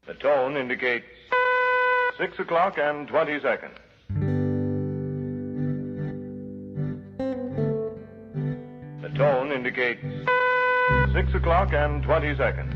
The tone indicates 6 o'clock and 20 seconds. The tone indicates 6 o'clock and 20 seconds.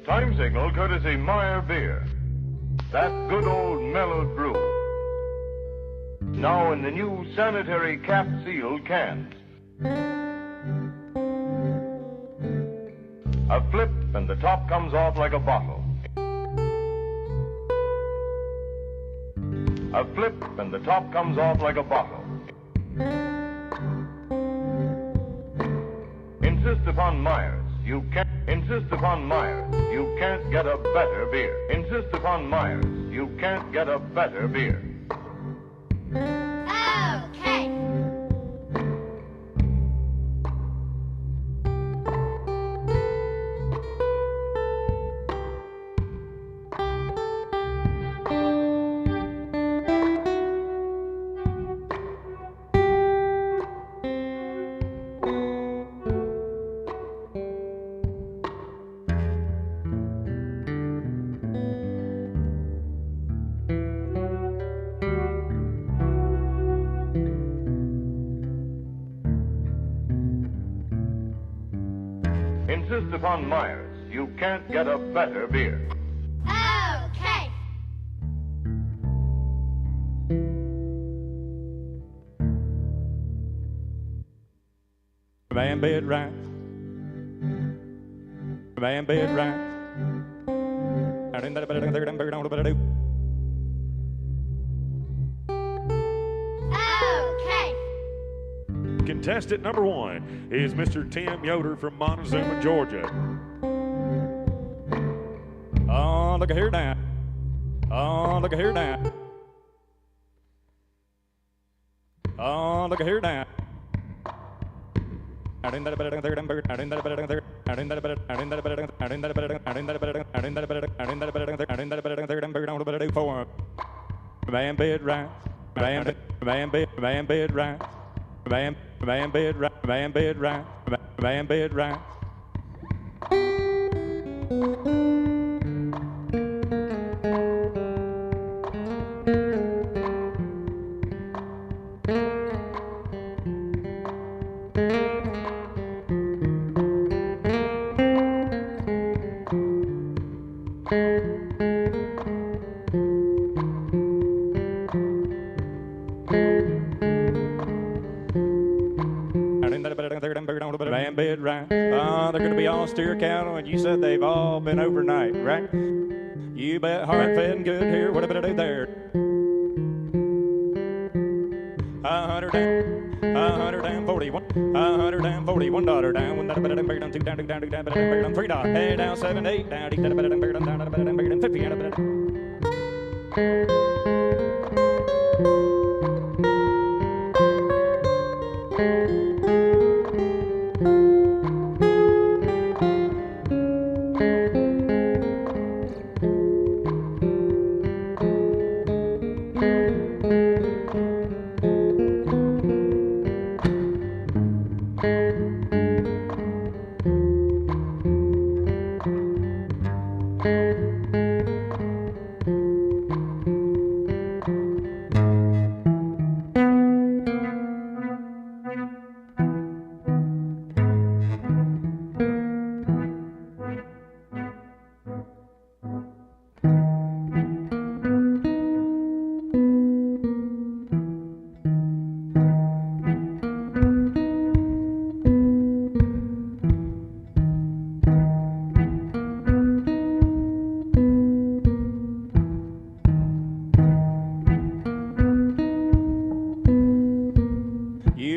Time signal courtesy Meyer Beer. That good old mellowed brew. Now in the new sanitary cap-sealed cans. A flip and the top comes off like a bottle. A flip and the top comes off like a bottle. Insist upon Myers. You can't insist upon Myers. You can't get a better beer. Insist upon Myers. You can't get a better beer. Okay. Insist upon Myers. You can't get a better beer. Okay. Man bed right. Man bed right. Okay. Contestant number 1 is Mr. Tim Yoder from Montezuma, Georgia. Oh, look at here now. Oh, look at here now. Oh, look at here now. Man bed right. Man bed right. Man bed right. Man bed right. Man bed right. Man bed right. Oh, they're going to be all steer cattle, and you said they've all been overnight, right? You bet, hard fed and good here. What about it there? 100 $141, $141 down, $1 $2 $2 $2 $3, hey down 7 8 down, $50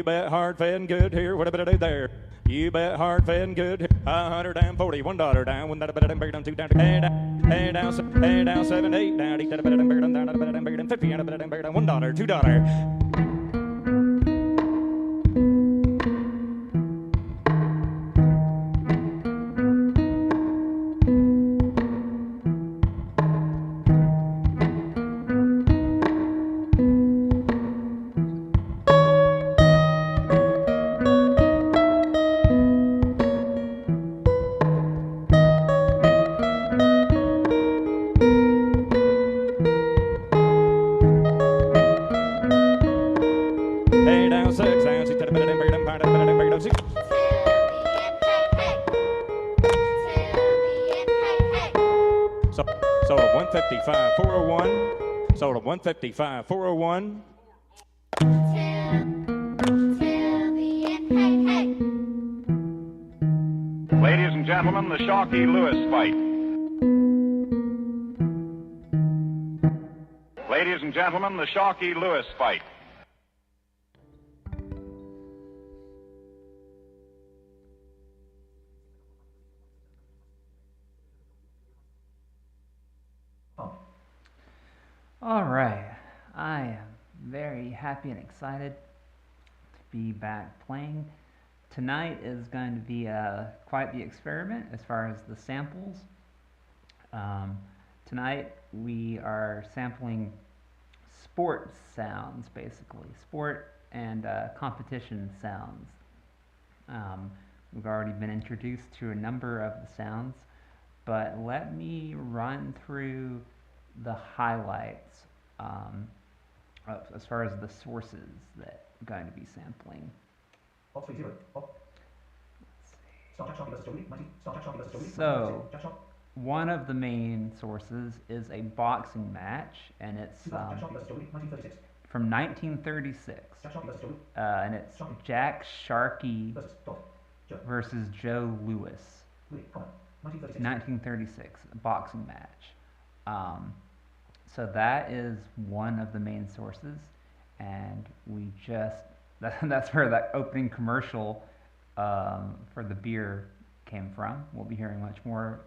You bet hard, fed, and good here. What about I do there? You bet hard, fed, and good here. $141 down. $2 $2 down. Hey down 7 8 down. $50 $1 $2. Hey down 6 down. Sold a 155 401. Sold a 155 401. Ladies and gentlemen, the Shockey Lewis fight. Ladies and gentlemen, the Shockey Lewis fight. All right, I am very happy and excited to be back playing. Tonight is going to be quite the experiment as far as the samples. Tonight we are sampling sport sounds, basically, sport and competition sounds. We've already been introduced to a number of the sounds, but let me run through the highlights as far as the sources that I'm going to be sampling. So, one of the main sources is a boxing match, and it's from 1936, and it's Jack Sharkey versus Joe Louis. 1936, a boxing match. So that is one of the main sources, and that's where that opening commercial for the beer came from. We'll be hearing much more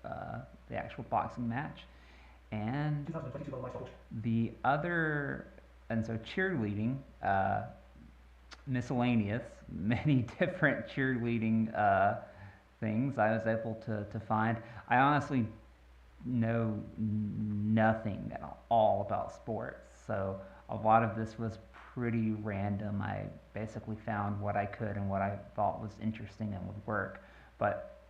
the actual boxing match. And the other, and so cheerleading, miscellaneous, many different cheerleading things I was able to find. I honestly know nothing at all about sports, so a lot of this was pretty random. I basically found what I could and what I thought was interesting and would work, but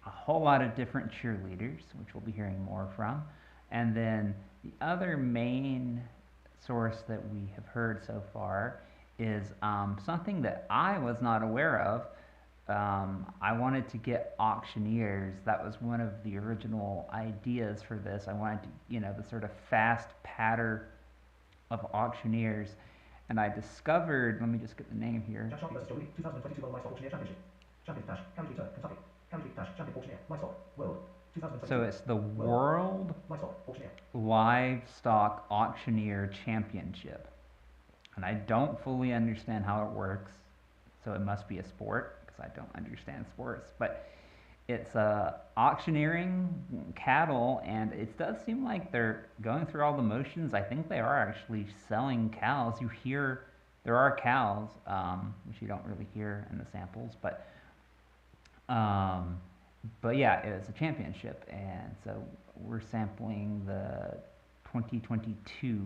a whole lot of different cheerleaders, which we'll be hearing more from. And then the other main source that we have heard so far is something that I was not aware of. I wanted to get auctioneers. That was one of the original ideas for this. I wanted to, the sort of fast patter of auctioneers. And I discovered, let me just get the name here. So it's the World Livestock Auctioneer Championship. and I don't fully understand how it works, so it must be a sport because I don't understand sports. But it's auctioneering cattle, and it does seem like they're going through all the motions. I think they are actually selling cows. You hear there are cows, which you don't really hear in the samples, but yeah, it's a championship, and so we're sampling the 2022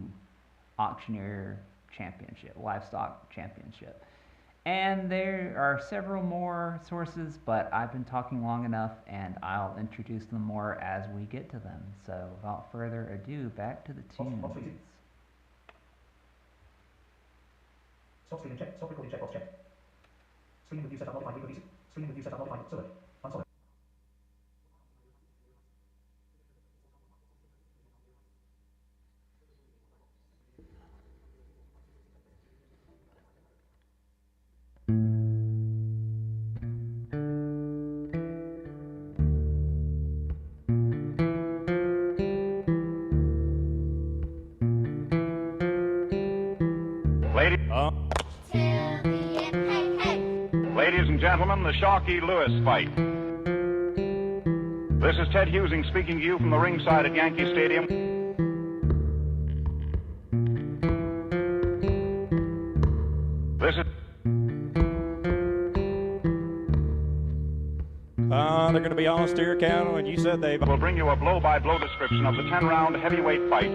auctioneer championship, livestock championship. And there are several more sources, but I've been talking long enough, and I'll introduce them more as we get to them. So without further ado, back to the tunes. Stop screen and check. Stop recording check. Box check. Screen with view setup modified. Screen with view setup modified. Solid. Unsolid. Ladies and gentlemen, the Sharkey-Lewis fight. This is Ted Husing speaking to you from the ringside at Yankee Stadium. This is... They're going to be on steer cattle, and you said they will bring you a blow-by-blow description of the 10-round heavyweight fight.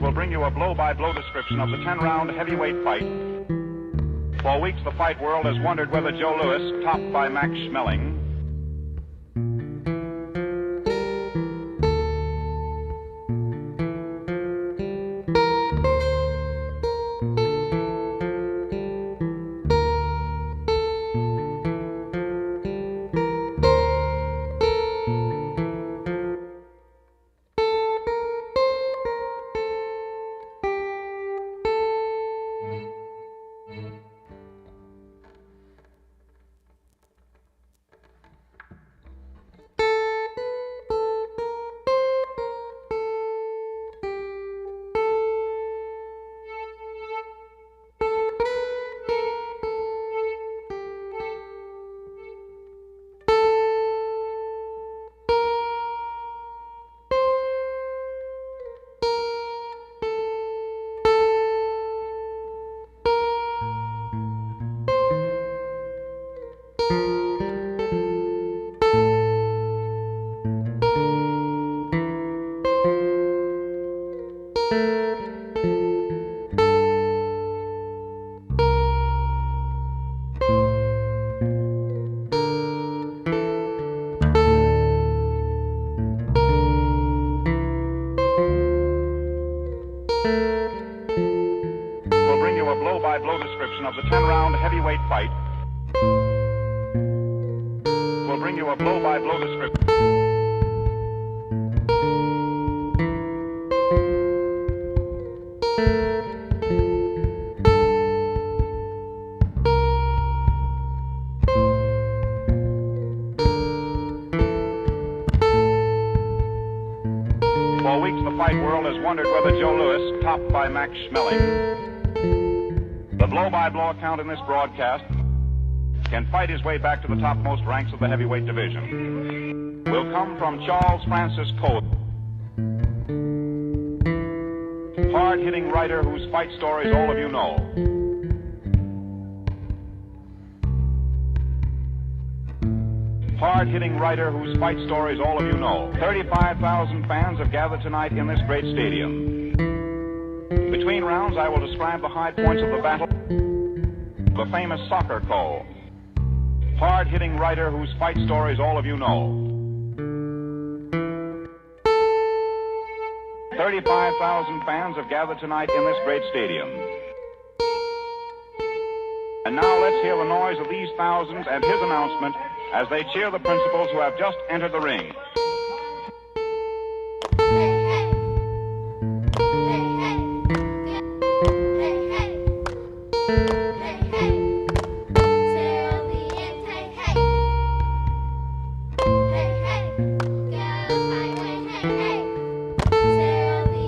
Will bring you a blow-by-blow description of the 10-round heavyweight fight. For weeks, the fight world has wondered whether Joe Louis, topped by Max Schmeling, blow-by-blow description of the 10-round heavyweight fight. Will bring you a blow-by-blow description. 4 weeks, the fight world has wondered whether Joe Louis, topped by Max Schmeling, the blow-by-blow account in this broadcast, can fight his way back to the topmost ranks of the heavyweight division. Will come from Charles Francis Cole, hard-hitting writer whose fight stories all of you know. Hard-hitting writer whose fight stories all of you know. 35,000 fans have gathered tonight in this great stadium. Between rounds, I will describe the high points of the battle. The famous soccer call. Hard-hitting writer whose fight stories all of you know. 35,000 fans have gathered tonight in this great stadium. And now let's hear the noise of these thousands and his announcement as they cheer the principals who have just entered the ring. Till the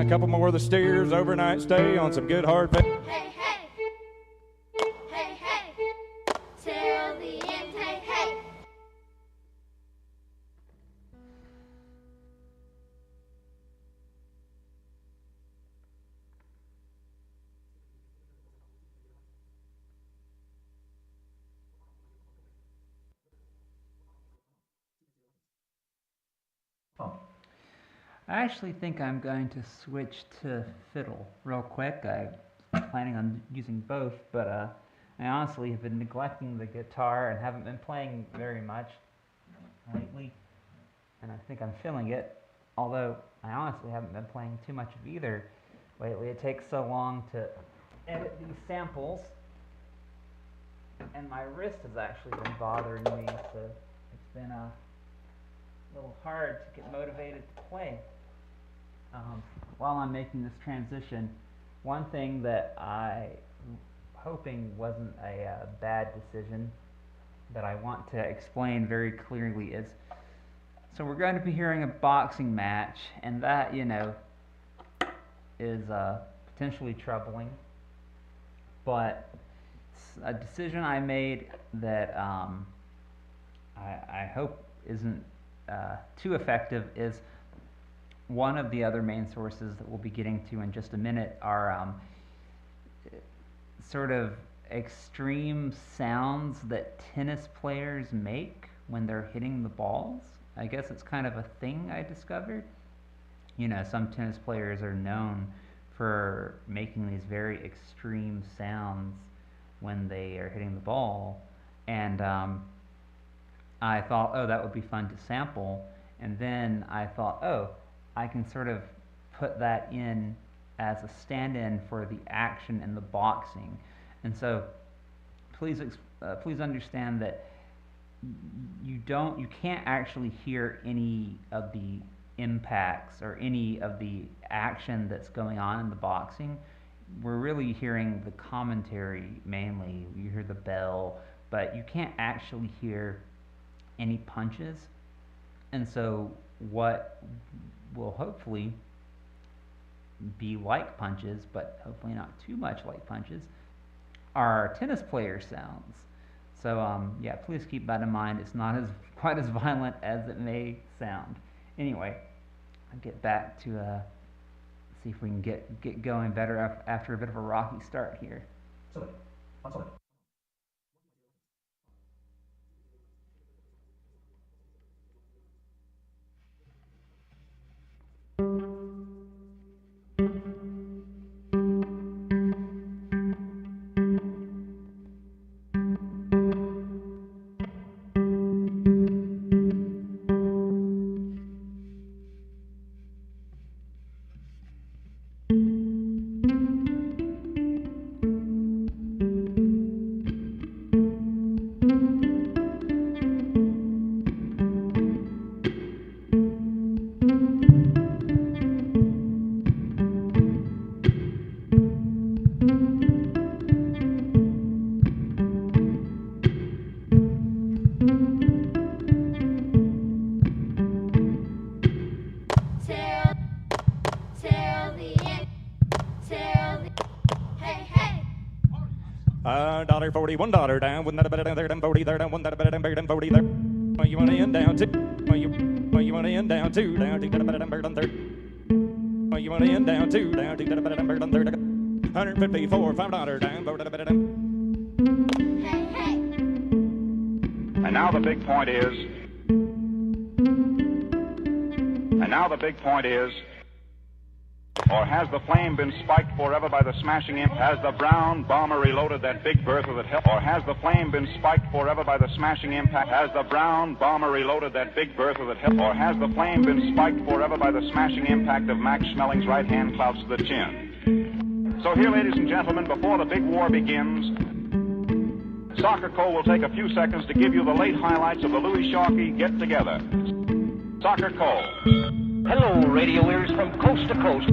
a couple more of the steers, overnight stay on some good hard fed. Hey, hey. Hey, hey. Till the end. Hey, hey. Tom. I actually think I'm going to switch to fiddle real quick. I'm planning on using both, but I honestly have been neglecting the guitar and haven't been playing very much lately, and I think I'm feeling it, although I honestly haven't been playing too much of either lately. It takes so long to edit these samples, and my wrist has actually been bothering me, so it's been a little hard to get motivated to play. While I'm making this transition, one thing that I hoping wasn't a bad decision that I want to explain very clearly is, so we're going to be hearing a boxing match, and that, you know, is potentially troubling, but it's a decision I made that I hope isn't too effective. Is one of the other main sources that we'll be getting to in just a minute are sort of extreme sounds that tennis players make when they're hitting the balls. I guess it's kind of a thing I discovered. You know, some tennis players are known for making these very extreme sounds when they are hitting the ball, and I thought, oh, that would be fun to sample, and then I thought, oh, I can sort of put that in as a stand-in for the action in the boxing. And so please understand that you can't actually hear any of the impacts or any of the action that's going on in the boxing. We're really hearing the commentary mainly. You hear the bell, but you can't actually hear any punches. And so what will hopefully be like punches, but hopefully not too much like punches, are tennis player sounds. So yeah, please keep that in mind. It's not quite as violent as it may sound. Anyway, I'll get back to see if we can get going better after a bit of a rocky start here. Solid. Unsolid. $1.40, $1 down, one that better down there, down 40 there, down one that better down there, down 40 there. You want to end down two? You want to end down two, down two that better down there, down third. You want to end down two, down two that better down there, down third. $154, $5 down, four that better down. Hey, hey. And now the big point is. Or has the flame been spiked forever by the smashing imp? Has the brown bomber reloaded that big bertha that held? Or has the flame been spiked forever by the smashing impact? Has the brown bomber reloaded that big bertha that held? Or has the flame been spiked forever by the smashing impact of Max Schmeling's right hand clouts to the chin? So here, ladies and gentlemen, before the big war begins, Soccer Cole will take a few seconds to give you the late highlights of the Louis Sharkey get-together. Soccer Cole. Hello, radio ears from coast to coast.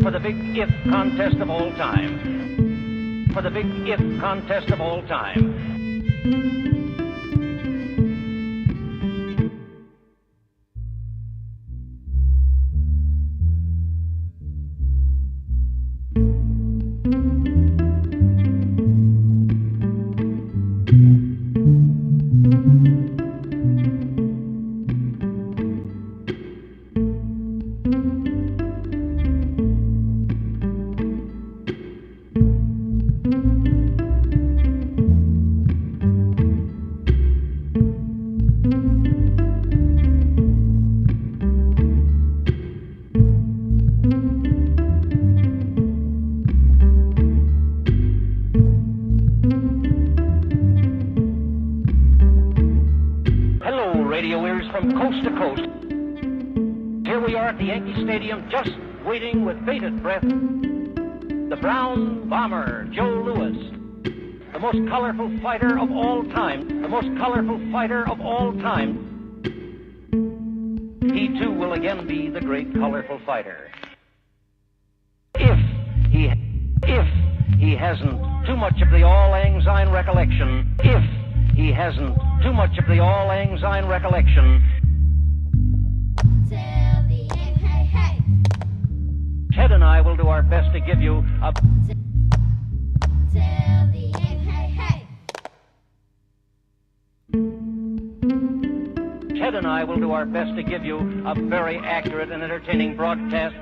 For the big if contest of all time. For the big if contest of all time. Radio ears from coast to coast. Here we are at the Yankee Stadium, just waiting with bated breath. The Brown Bomber, Joe Louis, the most colorful fighter of all time, the most colorful fighter of all time. He too will again be the great colorful fighter. If he hasn't too much of the Auld Lang Syne recollection, if he hasn't too much of the Auld Lang Syne recollection. Till the end, hey, hey. Ted and I will do our best to give you a... Till the end, hey, hey. Ted and I will do our best to give you a very accurate and entertaining broadcast.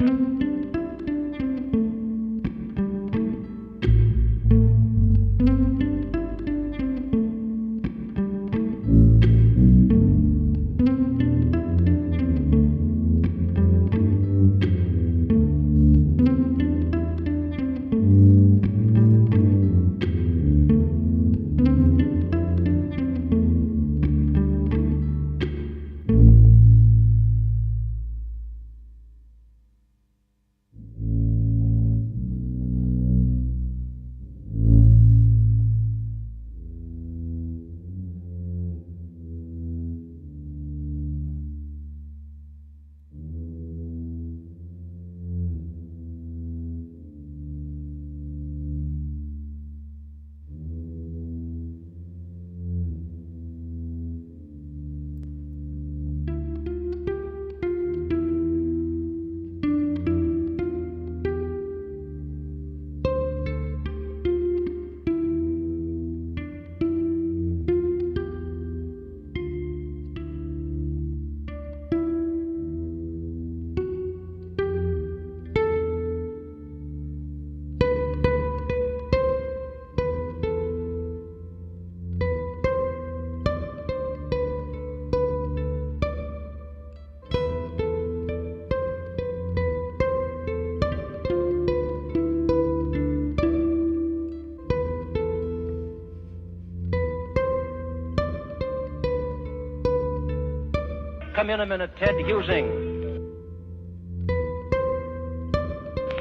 Come in a minute, Ted Husing.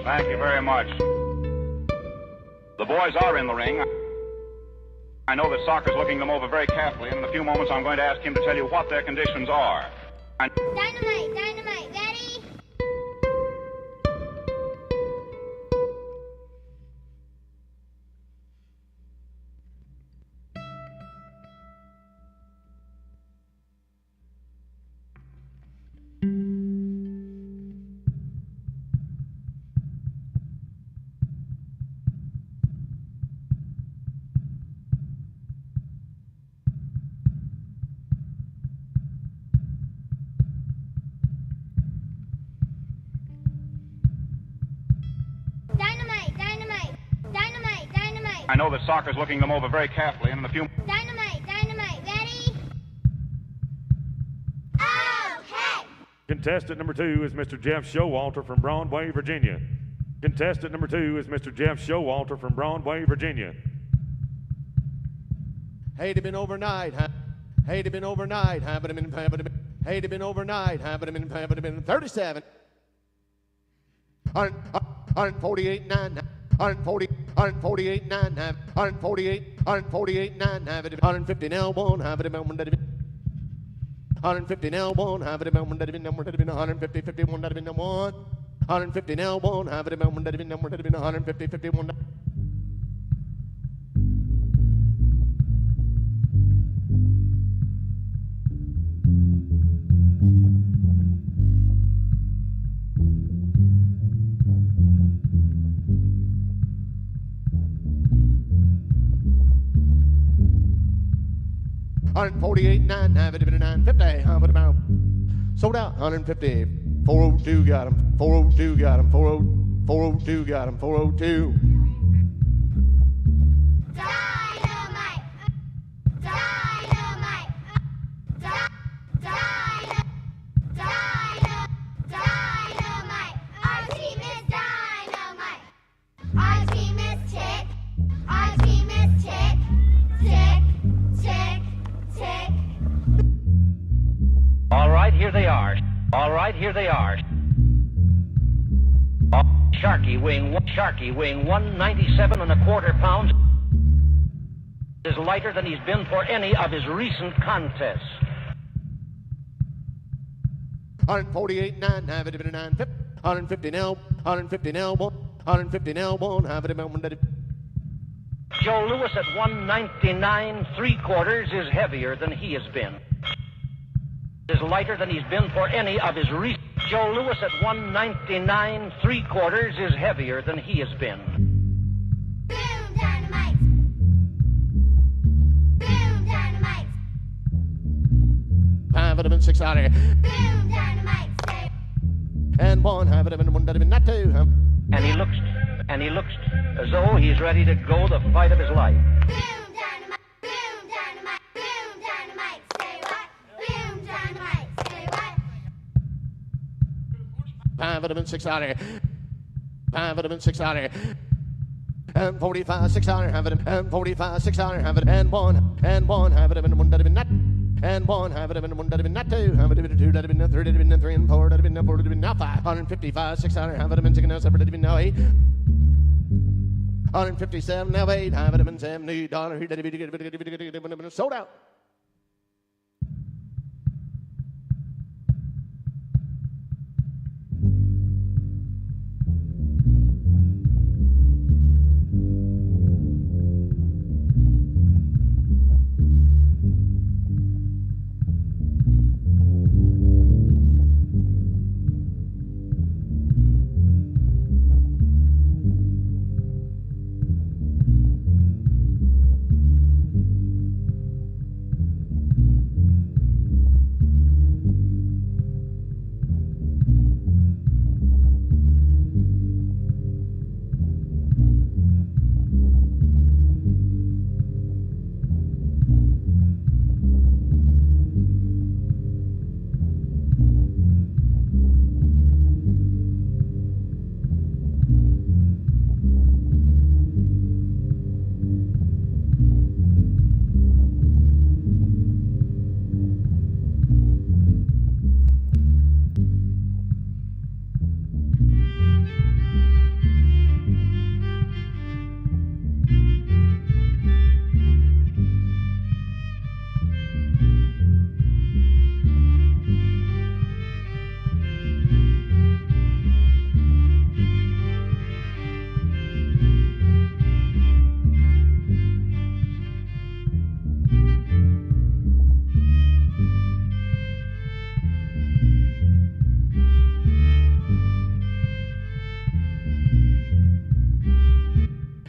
Thank you very much. The boys are in the ring. I know that Soccer's looking them over very carefully, and in a few moments I'm going to ask him to tell you what their conditions are. Dynamite, dynamite, ready? I know that Soccer's looking them over very carefully, and in a few... Dynamite, dynamite, ready? Okay! Contestant number 2 is Mr. Jeff Showalter from Broadway, Virginia. Contestant number 2 is Mr. Jeff Showalter from Broadway, Virginia. Hey, they've been overnight, huh? Hey, they've been overnight. Haven't been. Hey, they've been overnight. Haven't been. 37. 148, 9. 148, 9. 148, 9. 150 now, 1. 150 now, 1. 150, 51, 1. 150 now, 1. 150, 51. 148, 9, 950, sold out, 150, 402 got him, 402 got him, 402 got him, 402. Dynamite! Dynamite! Dynamite! Our team is dynamite! Our team is tick! Our team is tick! Tick! Tick! Tick! All right, here they are. All right, here they are. Sharky weighing 197 and a quarter pounds is lighter than he's been for any of his recent contests. 148, 9, 950, 150 now, 150 now, 150 now, 1. Joe Louis at 199 3/4 is heavier than he has been. Is lighter than he's been for any of his recent. Joe Louis at 199 3/4 is heavier than he has been. Boom dynamite! Boom dynamite! 5 6 out here. Boom dynamite! Say And 1, 1, not 2. And he looks as though he's ready to go the fight of his life. boom dynamite! Boom dynamite! Boom dynamite! Say what? Boom dynamite! Say what? 5 6 out here. 5 6 out here. And 45 6 out here. And 45 6 out here. And 1, and 1, not. And 1, not 2. 2, 3, and 4, now 5. 155 6 out here. 6 now 8. 157 now 8. $70. Sold out.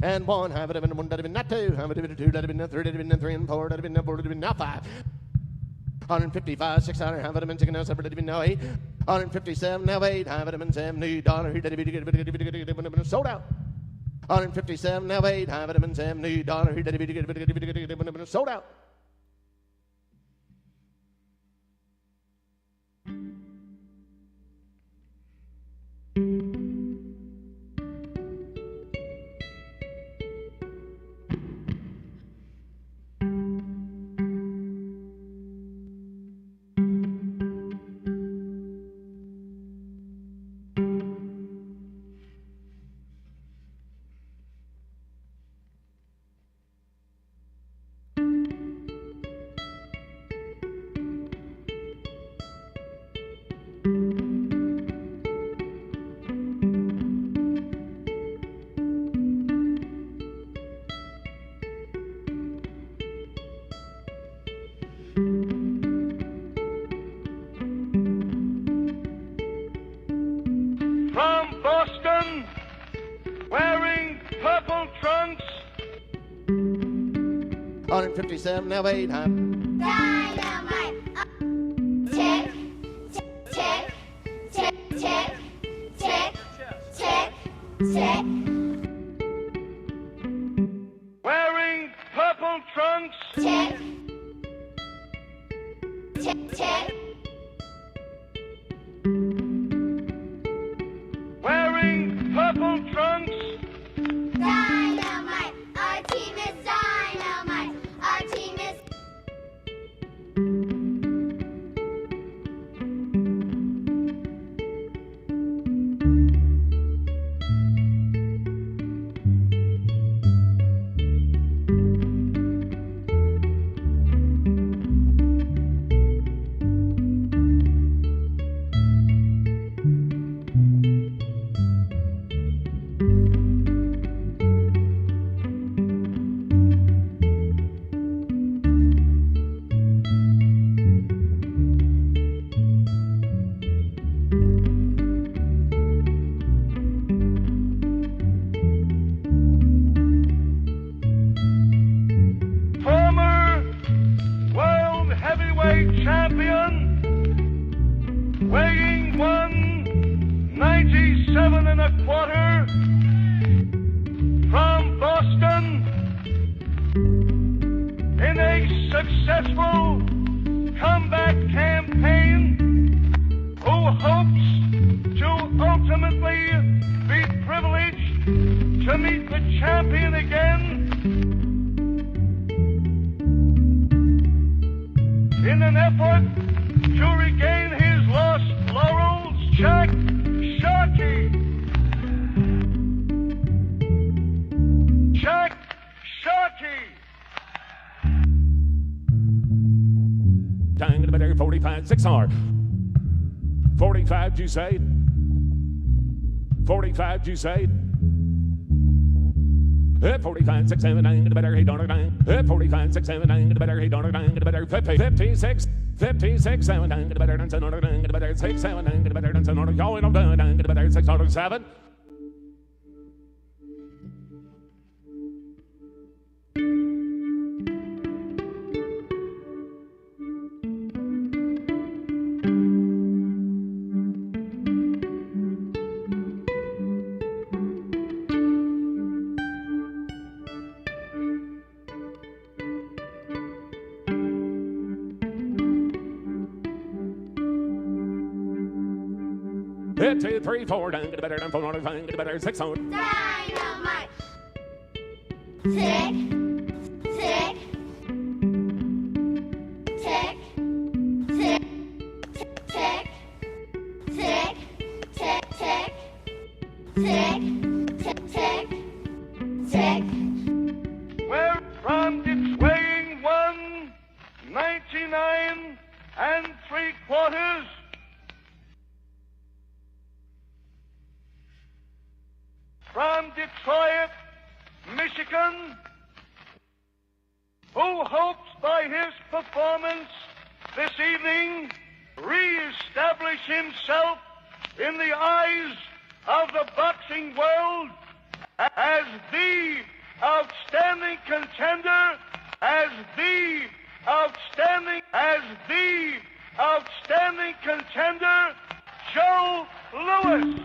And 1, not 2. 2, 3, and 4, now 5. 155 6 out here. Now 8. 157 now 8. $70. Sold out. 157 now 8. $70. Sold out. 157, now wait, huh? Dynamite. Tick, tick, tick, tick, tick, tick, tick. Wearing purple trunks. Tick, tick, tick. Wearing purple trunks. Dynamite. Our team is dynamite. Our team is. Former world heavyweight champion, weighing 197 and a quarter, from Boston, in a successful comeback campaign, who hopes to ultimately be privileged to meet the champion again in an effort to regain his lost laurels, Jack Sharkey. Jack Sharkey. Dang it, better 45, 6R. 45, you say? 45, you say? 45, 6, 7, 9, get better, 8, 9. 45, 6, 7, 9, get better, 8, 9, get better, 50, 56, 56, 7, 9, get better, 9, get better, 6, 7, 9, get better, 9, going on, 9, get better, 6, 7. Hit 2, 3, 4, down, get better, down, 4, 5, get better, 6 on. Dynamite. Tick, tick, tick, tick, tick, tick, tick, tick, tick, tick, tick, tick. Where from it's weighing 199 and 3/4. From Detroit, Michigan, who hopes by his performance this evening re-establish himself in the eyes of the boxing world as the outstanding contender, as the outstanding contender, Joe Louis.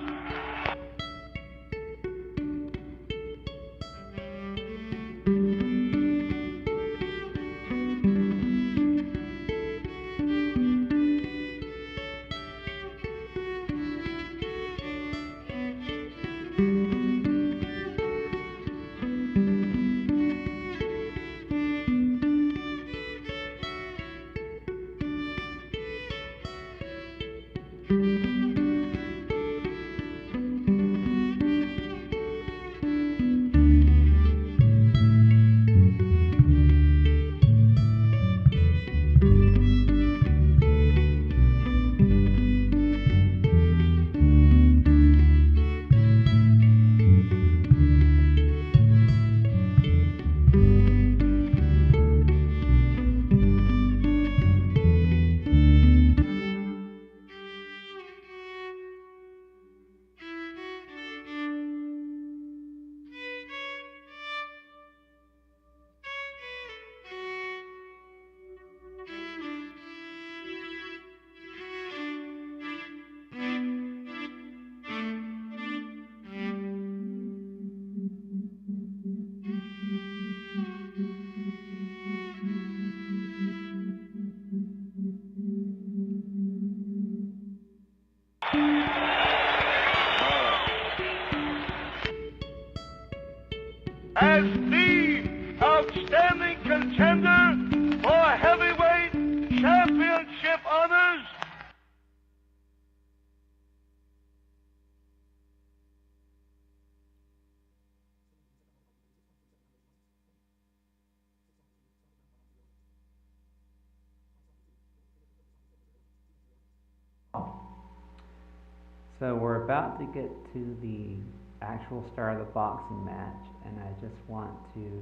So we're about to get to the actual start of the boxing match, and I just want to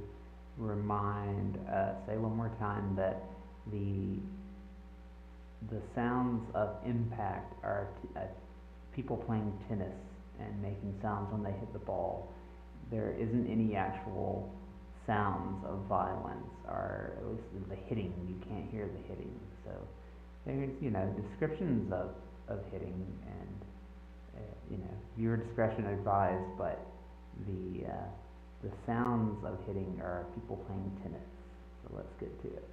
say one more time that the sounds of impact are people playing tennis and making sounds when they hit the ball. There isn't any actual sounds of violence, or at least the hitting. You can't hear the hitting. So there's, descriptions of hitting, and viewer discretion advised, but the sounds of hitting are people playing tennis. So let's get to it.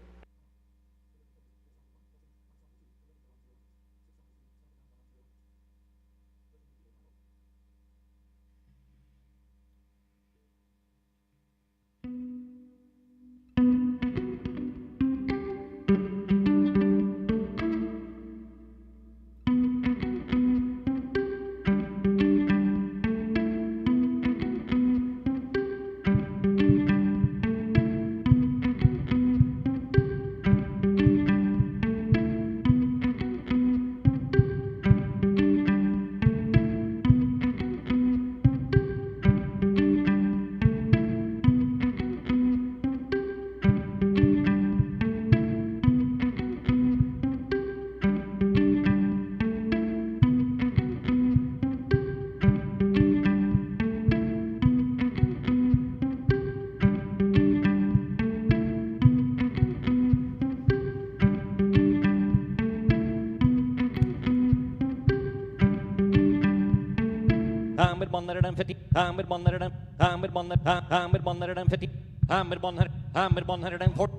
I'm at 150. I'm at 100. I'm at 100. I'm at 150. I'm at 100. I'm at 104.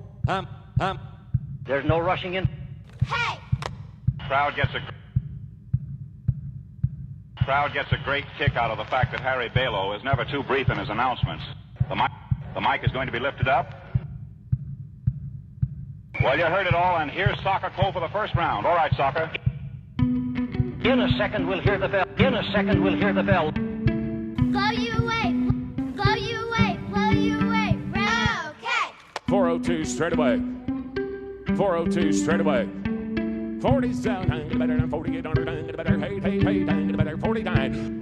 There's no rushing in. Hey! Crowd gets a great kick out of the fact that Harry Balo is never too brief in his announcements. The mic is going to be lifted up. Well, you heard it all, and here's Soccer Cole for the first round. All right, Soccer. In a second, we'll hear the bell. In a second, we'll hear the bell. Blow you away! Blow you away! Blow you away! Okay! 402 straight away. 402 straight away. 40's down, get better than 48, get better, hey, get better, 49.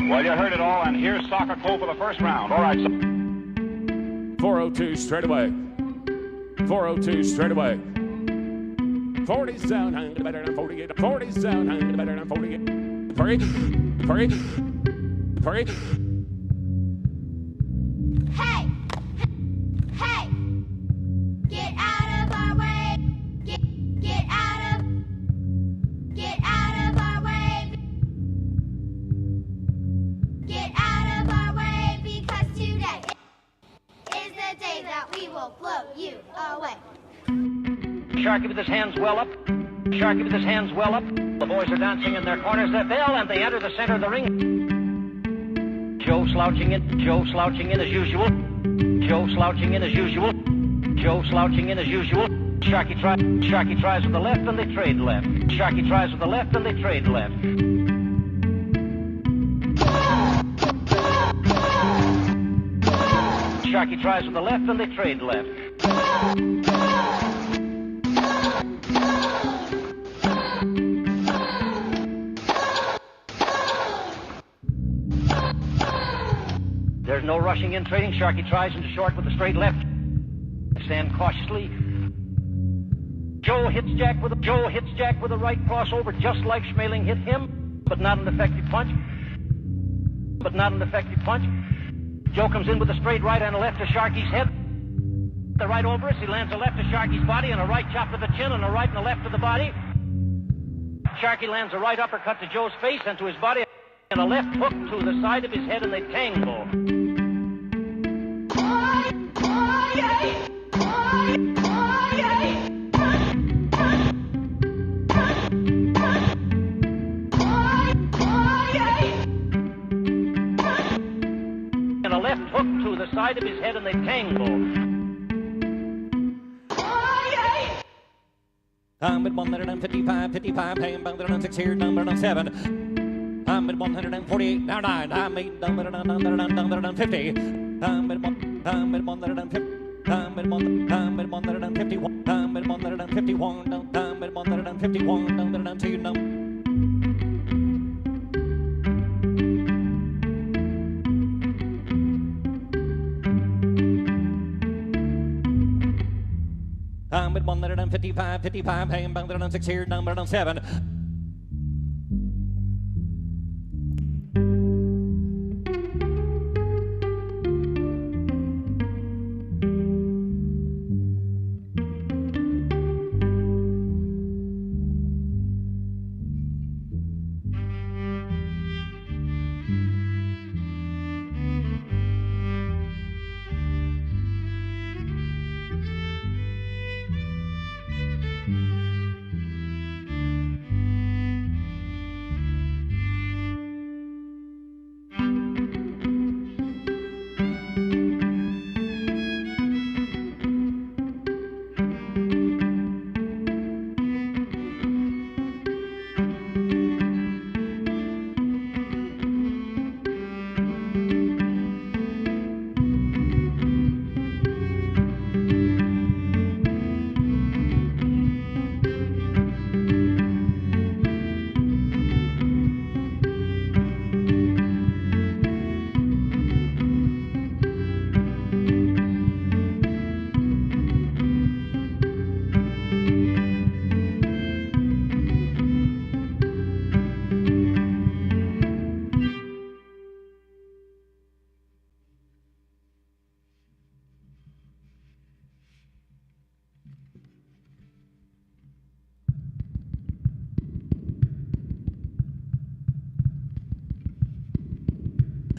Well, you heard it all, and here's Soccer Cole for the first round. All right, 402 straight away. 402 straight away. 40's down, get better than 48. 40's down, get better than 48. Hurry. Hey! Hey! Get out of our way! Get out of our way! Get out of our way, because today is the day that we will blow you away. Sharky with his hands well up. Sharky with his hands well up. The boys are dancing in their corners. They bell, and they enter the center of the ring. Joe slouching in. Joe slouching in as usual. Joe slouching in as usual. Joe slouching in as usual. Sharky tries with the left and they trade left. Sharky tries with the left and they trade left. Sharky tries with the left and they trade left. There's no rushing in trading. Sharky tries into short with the straight left. Stand cautiously. Joe hits Jack with a right crossover, just like Schmeling hit him, but not an effective punch. Joe comes in with a straight right and a left to Sharky's head. The right over us. He lands a left to Sharky's body and a right chop to the chin and a right and a left to the body. Sharky lands a right uppercut to Joe's face and to his body and a left hook to the side of his head, and they tangle. And a left hook to the side of his head, and they tangle. I'm at 155, paying 106 here, number 7. I'm at 148, now 9. I'm at 150. I'm at 150. I'm at 151. I'm at 151. I'm at 151. Number 2. I'm at 155, paying 106 here, number 7.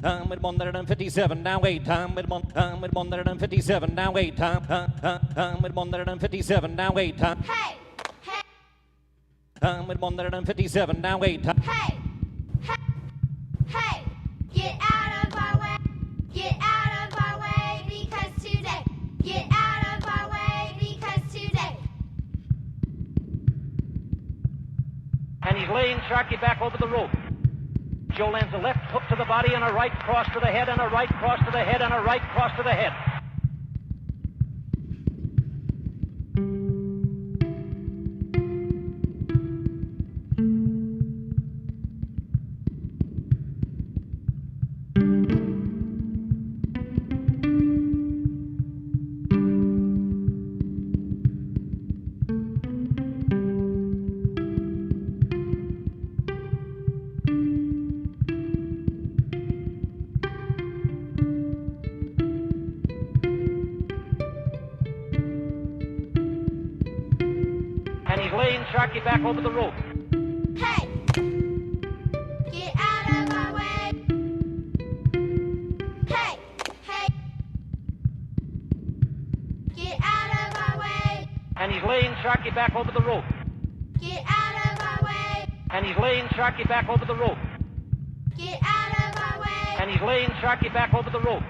I'm at 157, now 8. I'm at 157, now 8. I'm at 157, now 8. Hey! Hey! I'm at 157, now 8. Hey! Hey! Hey! Get out of our way! Get out of our way because today! Get out of our way because today! And he's laying Sharky back over the rope. Joe lands a left hook to the body and a right cross to the head and a right cross to the head and a right cross to the head. Sharky back over the rope. Hey! Get out of our way! Hey! Hey! Get out of our way! And he's laying Sharky back over the rope. Get out of our way! And he's laying Sharky back over the rope. Get out of our way! And he's laying Sharky back over the rope.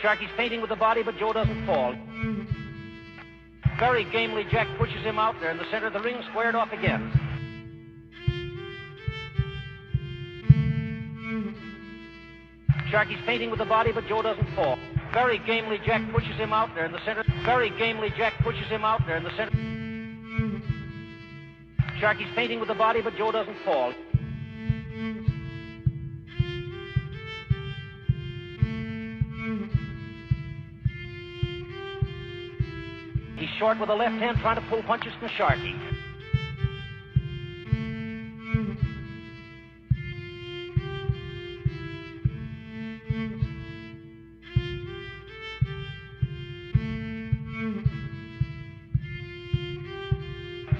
Sharky's feinting with the body, but Joe doesn't fall. Very gamely, Jack pushes him out there in the center of the ring, squared off again. Sharky's feinting with the body, but Joe doesn't fall. Very gamely, Jack pushes him out there in the center. Very gamely, Jack pushes him out there in the center. Sharky's feinting with the body, but Joe doesn't fall. He's short with the left hand, trying to pull punches from Sharky.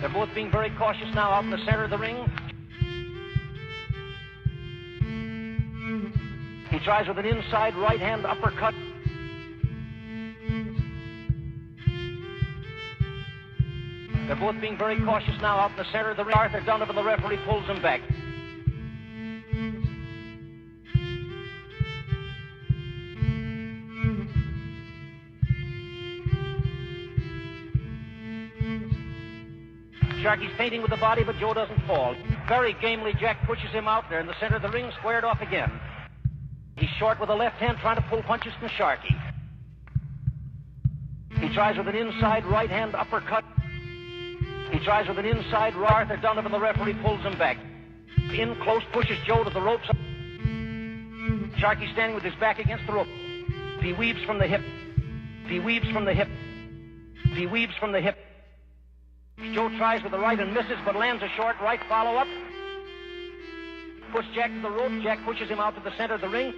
They're both being very cautious now out in the center of the ring. He tries with an inside right hand uppercut. They're both being very cautious now out in the center of the ring. Arthur Donovan, the referee, pulls him back. Sharky's feinting with the body, but Joe doesn't fall. Very gamely, Jack pushes him out there in the center of the ring, squared off again. He's short with the left hand, trying to pull punches from Sharky. He tries with an inside right hand uppercut. He tries with an inside right. Arthur Donovan, the referee, pulls him back. In close, pushes Joe to the ropes. Sharky standing with his back against the rope. He weaves from the hip. He weaves from the hip. He weaves from the hip. Joe tries with the right and misses, but lands a short right follow-up. Puts Jack to the rope. Jack pushes him out to the center of the ring.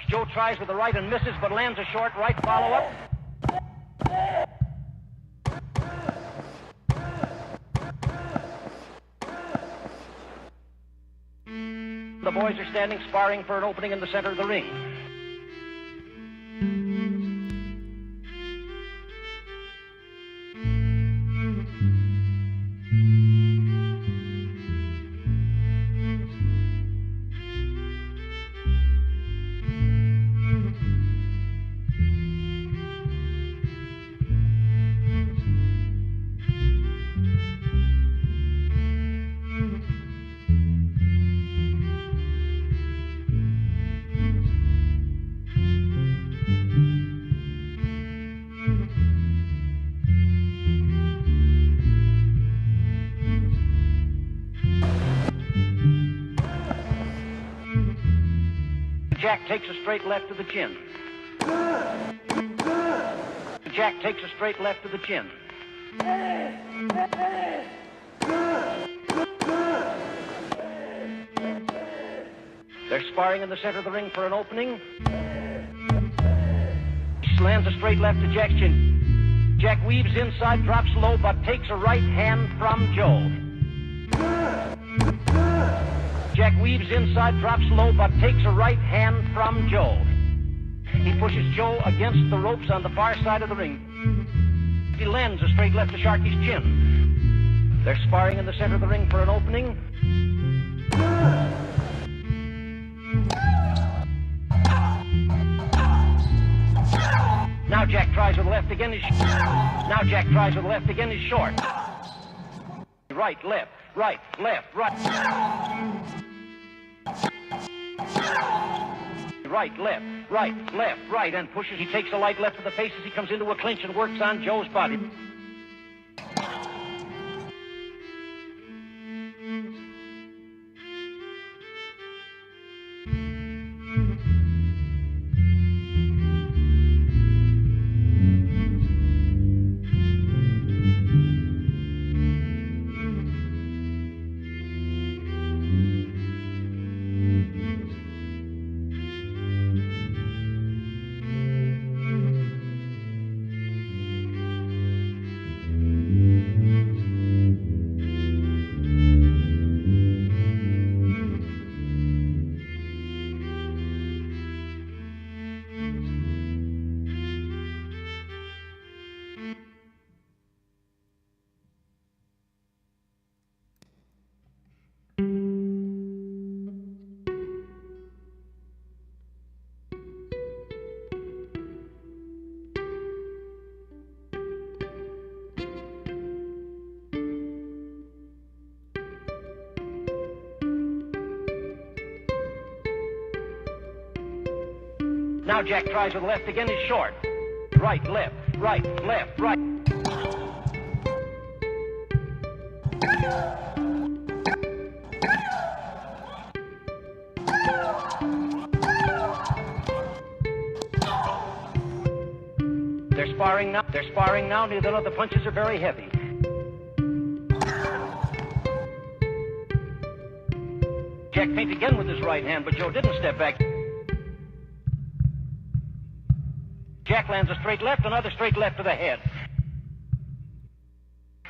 Joe tries with the right and misses, but lands a short right follow-up. The boys are standing sparring for an opening in the center of the ring. Jack takes a straight left to the chin. Jack takes a straight left to the chin. They're sparring in the center of the ring for an opening. He slams a straight left to Jack's chin. Jack weaves inside, drops low, but takes a right hand from Joe. Jack weaves inside, drops low, but takes a right hand from Joe. He pushes Joe against the ropes on the far side of the ring. He lands a straight left to Sharky's chin. They're sparring in the center of the ring for an opening. Now Jack tries with the left again. Now Jack tries with the left again. He's short. Right, left, right, left, right. Right, left, right, and pushes. He takes a light left to the face as he comes into a clinch and works on Joe's body. Now Jack tries with the left again, he's short. Right, left, right, left, right. They're sparring now. Neither of the punches are very heavy. Jack feints again with his right hand, but Joe didn't step back. Jack lands a straight left, another straight left to the head.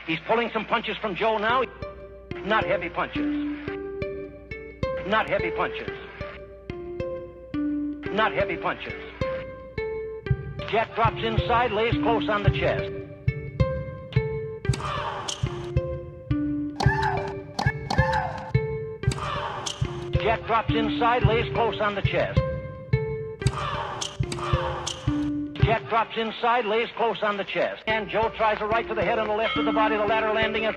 He's pulling some punches from Joe now. Not heavy punches. Not heavy punches. Not heavy punches. Jack drops inside, lays close on the chest. Jack drops inside, lays close on the chest. Jack drops inside, lays close on the chest. And Joe tries a right to the head and a left to the body, the latter landing at...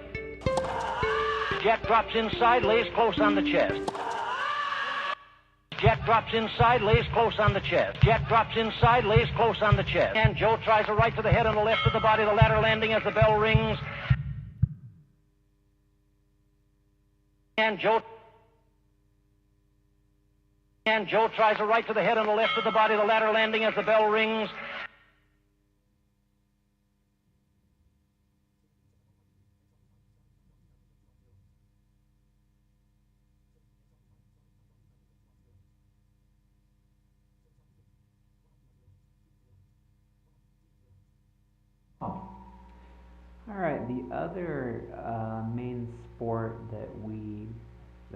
Jack drops inside, lays close on the chest. Jack drops inside, lays close on the chest. Jack drops inside, lays close on the chest. And Joe tries a right to the head and a left to the body, the latter landing as the bell rings. And Joe tries a right to the head and a left to the body, the latter landing as the bell rings. All right, the other main sport that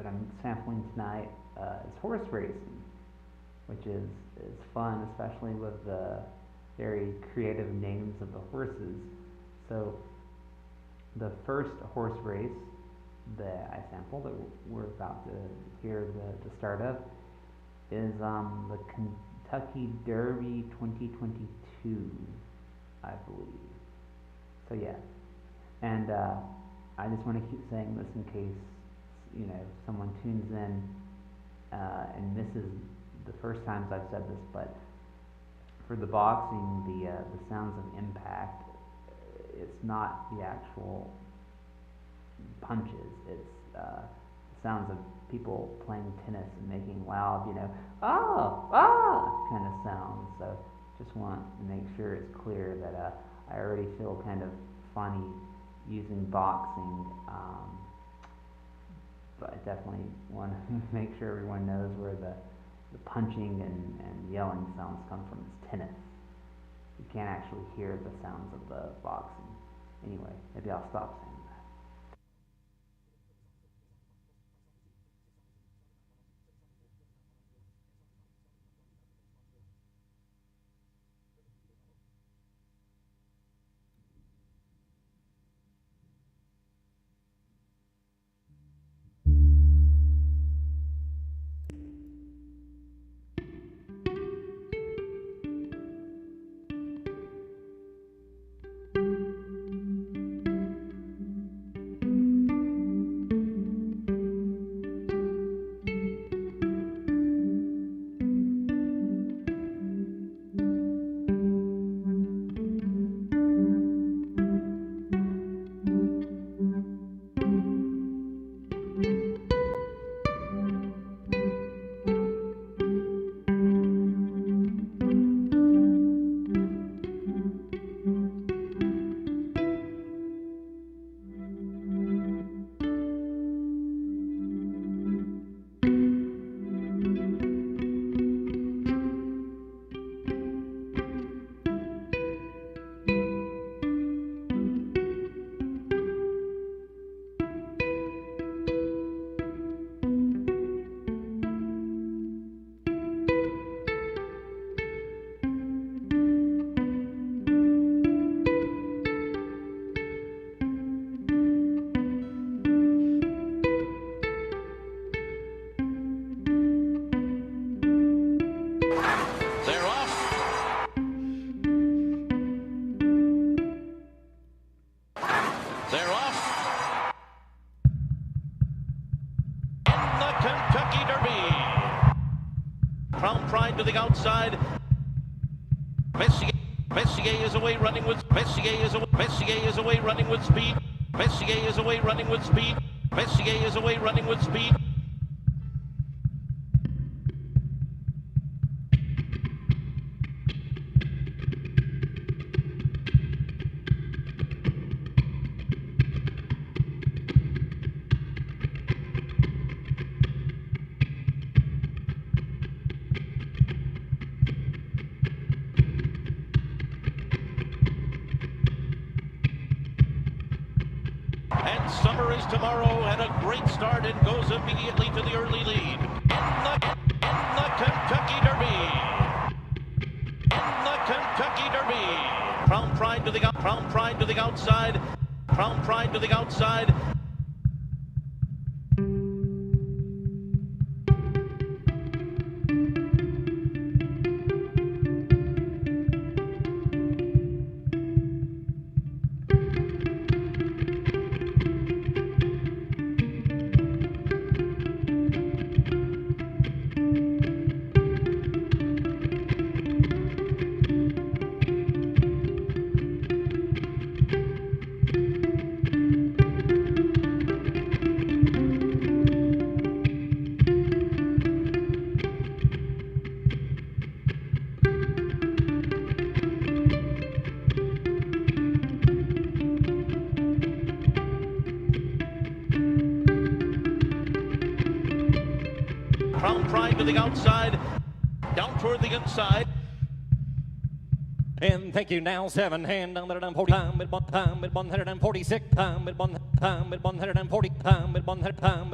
I'm sampling tonight is horse racing, which is fun, especially with the very creative names of the horses. So the first horse race that I sampled, that we're about to hear the start of, is the Kentucky Derby 2022, I believe. So yeah. And I just want to keep saying this in case, someone tunes in and misses the first times I've said this, but for the boxing, the sounds of impact, it's not the actual punches. It's the sounds of people playing tennis and making loud, kind of sounds. So just want to make sure it's clear that I already feel kind of funny using boxing, but I definitely want to make sure everyone knows where the punching and yelling sounds come from. It's tennis. You can't actually hear the sounds of the boxing. Anyway, maybe I'll stop saying that. Kentucky Derby. Crown Pride to the outside. Messier is away running with Messier is away running with speed. Messier is away running with speed. Messier is away running with speed. And Summer is tomorrow, and a great start, and goes immediately to the early lead. In the Kentucky Derby. In the Kentucky Derby. Crown Pride to the outside. Crown Pride to the outside. Crown Pride to the outside, down toward the inside. And thank you now, 7 hand on the 40 time at 146 time at 140 time at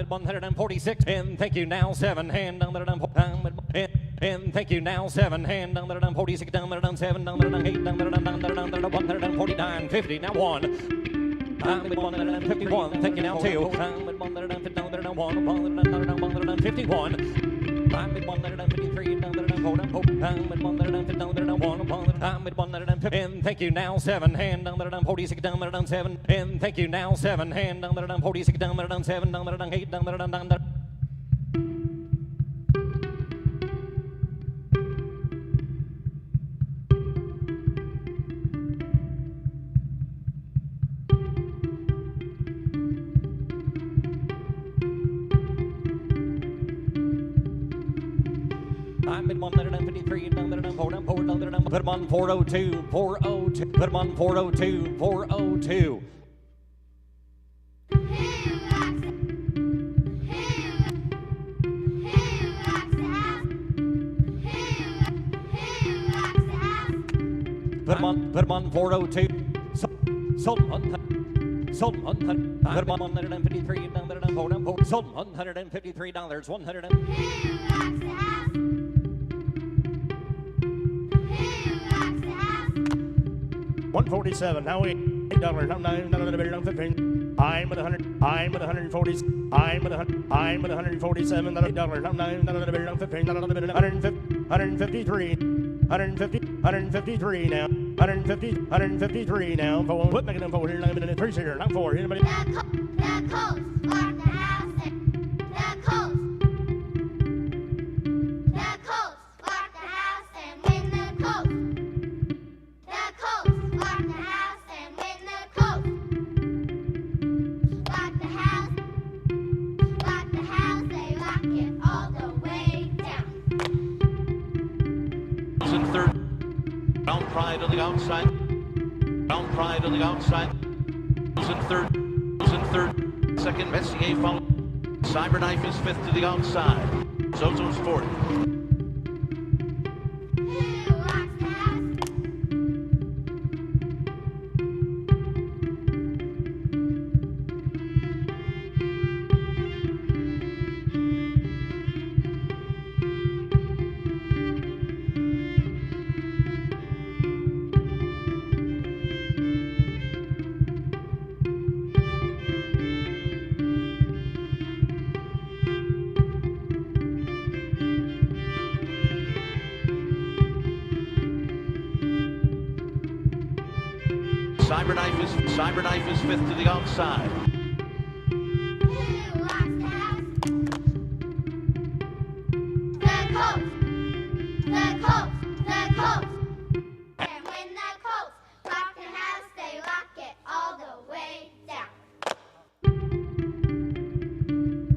146. And thank you now, 7 hand on the time and thank you now, 7 hand on the 46 down the 7 down the 8 down the 149 50 now 1. I'm at 151, thank you now 2. I'm at 151. I'm at 153, I'm at 150, and thank you now, 7 hand, I'm 46 down there, 7, and thank you now, 7 hand, I'm 46 down there, 7, down there, 8, down there. I'm at 153, down there, 4, down there, put them on 402, 402, put them on 402, 402. Put them on 402. Sold 100. Sold 100. Put them on 153, down there, 4, sold $153, 100. 147. Now we $8. I'm $9.15. I'm at 100. I'm at 140. I'm at 100. I'm at 147. $8. I'm $9.15. 153. 153 now. 153 now. Put making them forward here. 9 minutes. 3 here. I'm 4. Anybody? The coast, mark the house, the coast. The coast, mark the house, and win the coast. The coast, mark the house, and win the coast. Lock the house, they lock it all the way down. In third, Crown Pride on the outside. Crown Pride on the outside. In third. Second, Messier followed. Cyberknife is fifth to the outside. Zozo's fourth. Cyberknife is fifth to the outside.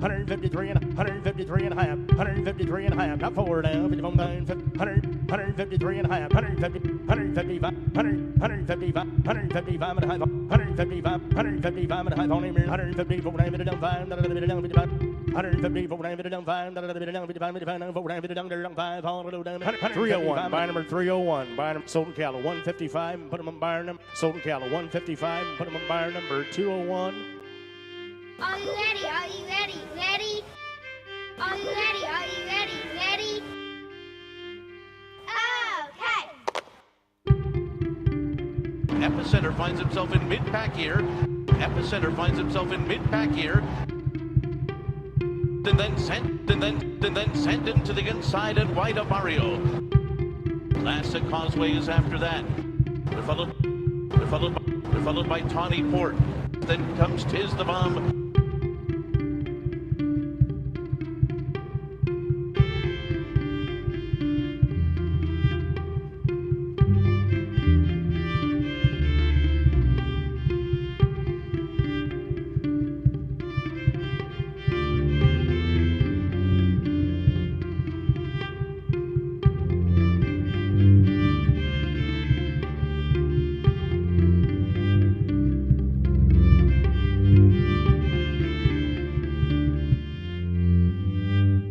153 and 153 and a half, 153 and a half, not 4 down, 51 down, 153 and a half, 155, 155 and a half, 155 and a half on him, 154 down, down 5, down 55, 154 down, down 5, down 55, 4 down, down 5, all down, 301, buy number 301, buy number sold in cattle 155, and put them on buyer number, sold in cattle 155, and put them on buyer number 201. Are you ready? Are you ready? Ready? Are you ready? Are you ready? Ready? Okay. Epicenter finds himself in mid-pack here. Epicenter finds himself in mid-pack here. And then sent into the inside and wide of Mario. Classic Causeway is after that. They're followed by Tawny Port. Then comes Tiz the Bomb.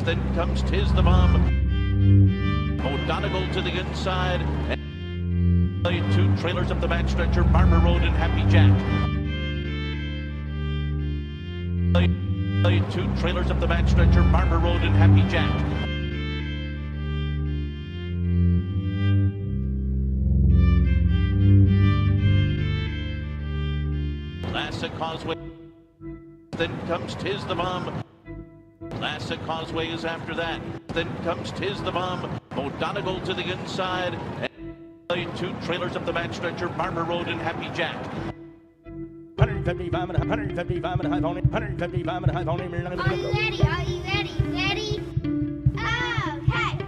Then comes Tiz the Bomb. O'Donegal to the inside. And 2 trailers up the backstretcher, Barber Road and Happy Jack. 2 trailers up the backstretcher, Barber Road and Happy Jack. Classic Causeway. Then comes Tiz the Bomb. Classic Causeway is after that. Then comes Tiz the Bomb. O'Donegal to the inside. And 2 trailers up the backstretcher, Barber Road and Happy Jack. 155 and a half, 155 and a half on him, 155 and a half on him. Are you ready? Are you ready? Ready? Okay.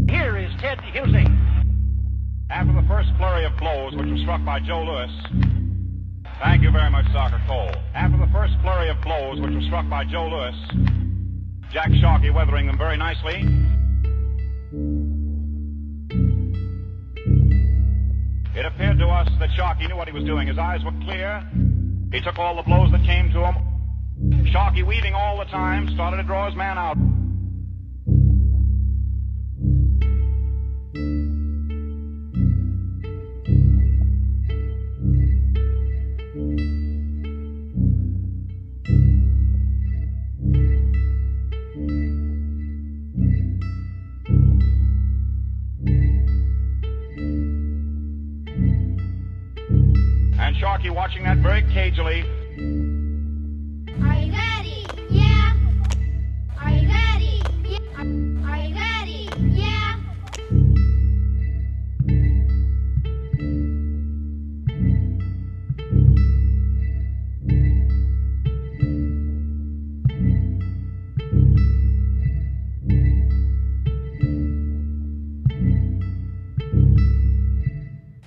Here is Ted Husing. After the first flurry of blows, which was struck by Joe Lewis. Thank you very much, Soccer Cole. After the first flurry of blows, which was struck by Joe Lewis, Jack Sharkey weathering them very nicely. It appeared to us that Sharkey knew what he was doing. His eyes were clear. He took all the blows that came to him. Sharkey, weaving all the time, started to draw his man out. And Sharkey watching that very cagily. Are you ready? Yeah. Are you ready? Yeah. Are you ready? Yeah.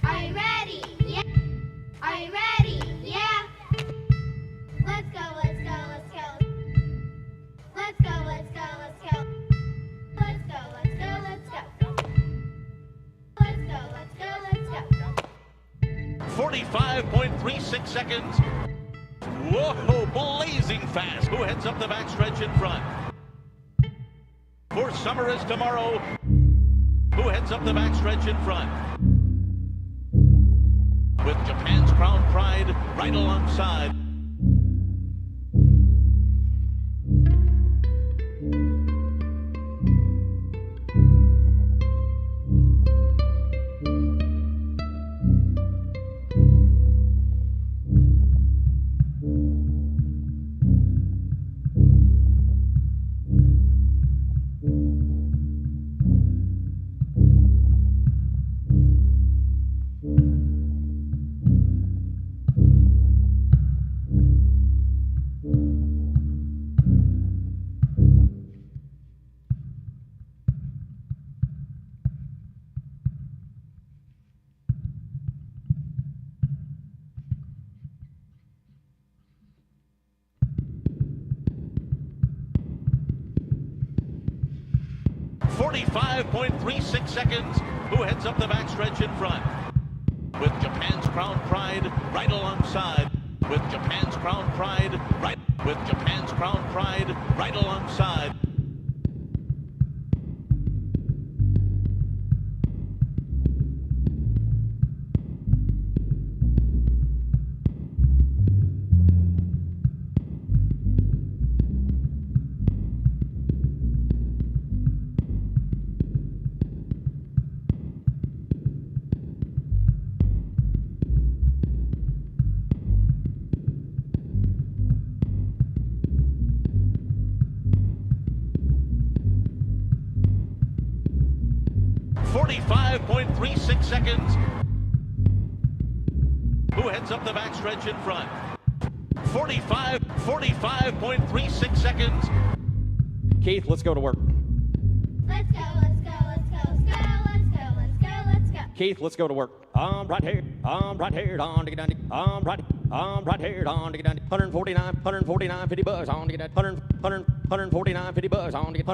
Are you ready? Yeah. Are you ready? Yeah. 45.36 seconds. Whoa, blazing fast. Who heads up the backstretch in front? For summer is tomorrow. Who heads up the backstretch in front? With Japan's Crown Pride right alongside. .36 seconds. Who heads up the backstretch in front? With Japan's Crown Pride right alongside. With Japan's Crown Pride right. With Japan's Crown Pride right alongside. .36 seconds. Who heads up the backstretch in front? 45.36 seconds. Keith, let's go to work. Let's go, let's go, let's go, let's go, let's go, let's go, let's go. Keith, let's go to work. I'm right here, on to get down. I'm right here, on to get down. 149, 50 bucks, on to get down. 149, 50 bucks, on to get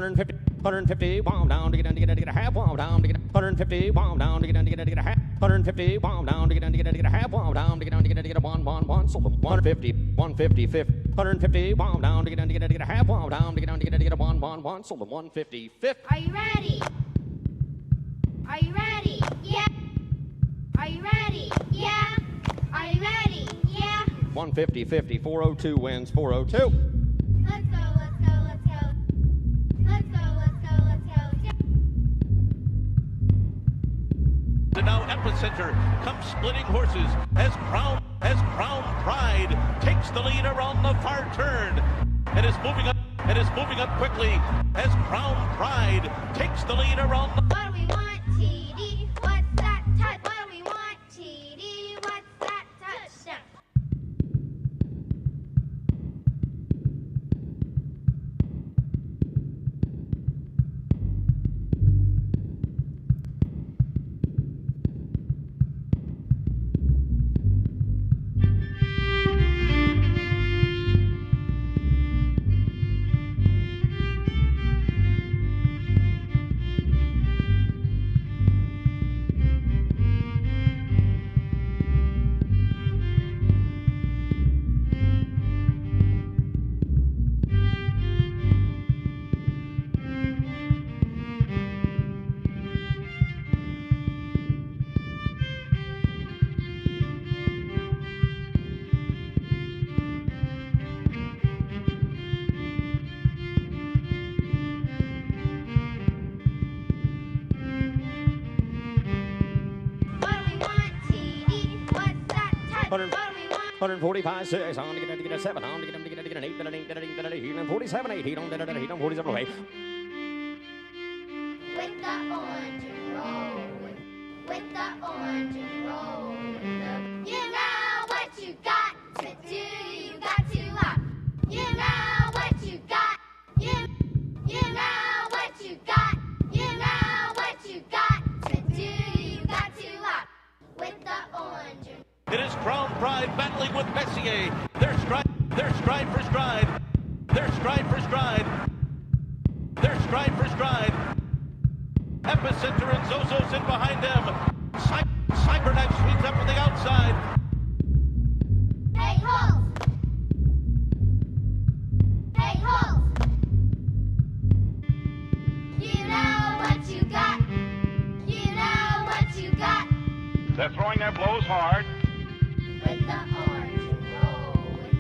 150, bomb down to get a half, bomb down to get 150, bomb down to get a half, 150, bomb down to get a half, bomb down to get a one, sold them 150, 150, bomb down to get a half, bomb down to get a one, sold them 150, 50. Are you ready? Are you ready? Yeah. Are you ready? Yeah. Are you ready? Yeah. 150, 50, 402 wins, 402. Let's go, let's go, let's go. Let's go, let's go, let's go. And now Epicenter comes splitting horses as Crown Pride takes the lead around the far turn and is moving up quickly as Crown Pride takes the lead around the... What do we want, TD? What's that touch? What do we want, TD? What's that touchdown? What do we want, TD? What's that touch? What do we want? 145, 6, on to get a 7, on to get an 8, 47, 8, on 47, 8. With the orange and roll. With the orange and roll. You know what you got to do. You got to up. You know what you got. You know what you got. You know what you got to do. You got to up. With the orange and It is Crown Pride battling with Messier. Their stride for stride. Their stride for stride. Their stride for stride. Epicenter and Zozo's in behind them. Cyberknife sweeps up from the outside. They're throwing their blows hard. With the orange and roll with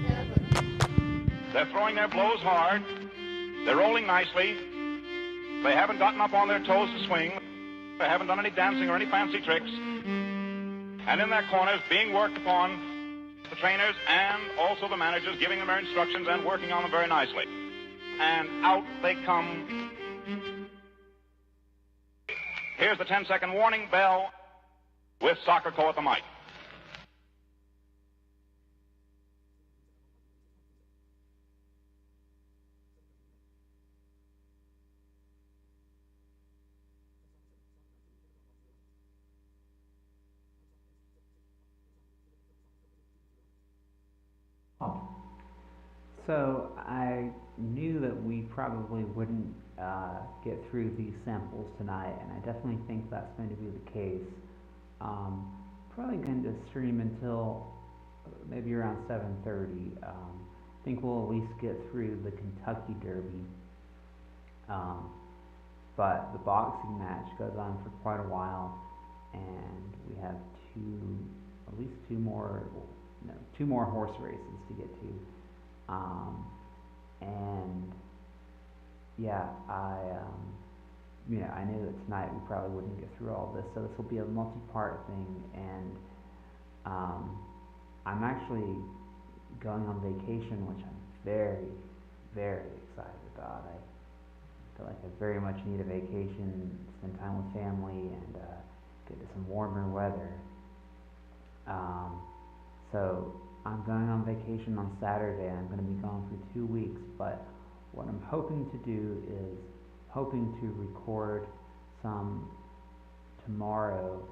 the blue. They're throwing their blows hard. They're rolling nicely. They haven't gotten up on their toes to swing. They haven't done any dancing or any fancy tricks. And in their corners, being worked upon, the trainers and also the managers giving them their instructions and working on them very nicely. And out they come. Here's the 10-second warning bell with Soccer Co. at the mic. So I knew that we probably wouldn't get through these samples tonight, and I definitely think that's going to be the case. Probably going to stream until maybe around 7:30. I think we'll at least get through the Kentucky Derby, but the boxing match goes on for quite a while, and we have at least two more horse races to get to. And yeah, I knew that tonight we probably wouldn't get through all this, so this will be a multi-part thing, and I'm actually going on vacation, which I'm very, very excited about. I feel like I very much need a vacation, spend time with family, and get to some warmer weather. So I'm going on vacation on Saturday. I'm going to be gone for 2 weeks, but what I'm hoping to do is hoping to record some tomorrow